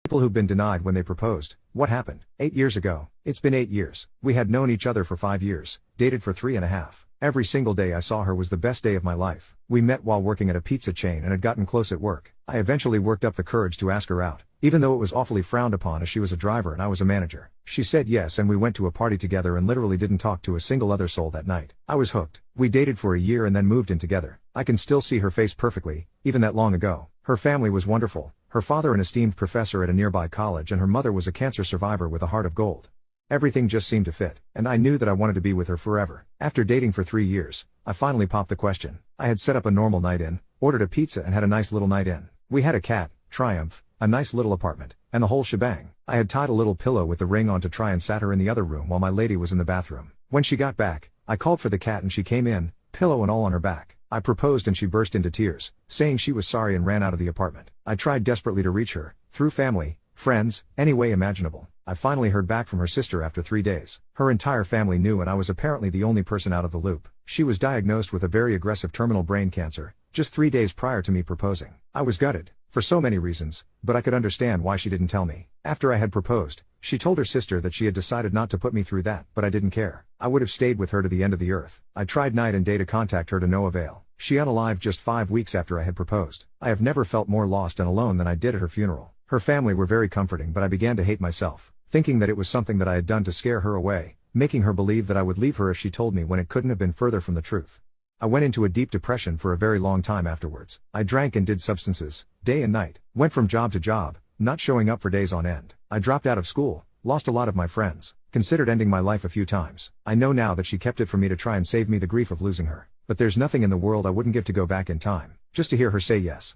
People who've been denied when they proposed. What happened? 8 years ago. It's been 8 years. We had known each other for 5 years, dated for 3.5. Every single day I saw her was the best day of my life. We met while working at a pizza chain and had gotten close at work. I eventually worked up the courage to ask her out, even though it was awfully frowned upon as she was a driver and I was a manager. She said yes and we went to a party together and literally didn't talk to a single other soul that night. I was hooked. We dated for a year and then moved in together. I can still see her face perfectly, even that long ago. Her family was wonderful. Her father an esteemed professor at a nearby college and her mother was a cancer survivor with a heart of gold. Everything just seemed to fit, and I knew that I wanted to be with her forever. After dating for 3 years, I finally popped the question. I had set up a normal night in, ordered a pizza and had a nice little night in. We had a cat, Triumph, a nice little apartment, and the whole shebang. I had tied a little pillow with the ring on to try and sat her in the other room while my lady was in the bathroom. When she got back, I called for the cat and she came in, pillow and all on her back. I proposed and she burst into tears, saying she was sorry and ran out of the apartment. I tried desperately to reach her, through family, friends, any way imaginable. I finally heard back from her sister after 3 days. Her entire family knew and I was apparently the only person out of the loop. She was diagnosed with a very aggressive terminal brain cancer, just 3 days prior to me proposing. I was gutted, for so many reasons, but I could understand why she didn't tell me. After I had proposed, she told her sister that she had decided not to put me through that, but I didn't care. I would have stayed with her to the end of the earth. I tried night and day to contact her to no avail. She unalived just 5 weeks after I had proposed. I have never felt more lost and alone than I did at her funeral. Her family were very comforting but I began to hate myself, thinking that it was something that I had done to scare her away, making her believe that I would leave her if she told me when it couldn't have been further from the truth. I went into a deep depression for a very long time afterwards. I drank and did substances, day and night, went from job to job, not showing up for days on end. I dropped out of school, lost a lot of my friends, considered ending my life a few times. I know now that she kept it from me to try and save me the grief of losing her. But there's nothing in the world I wouldn't give to go back in time, just to hear her say yes.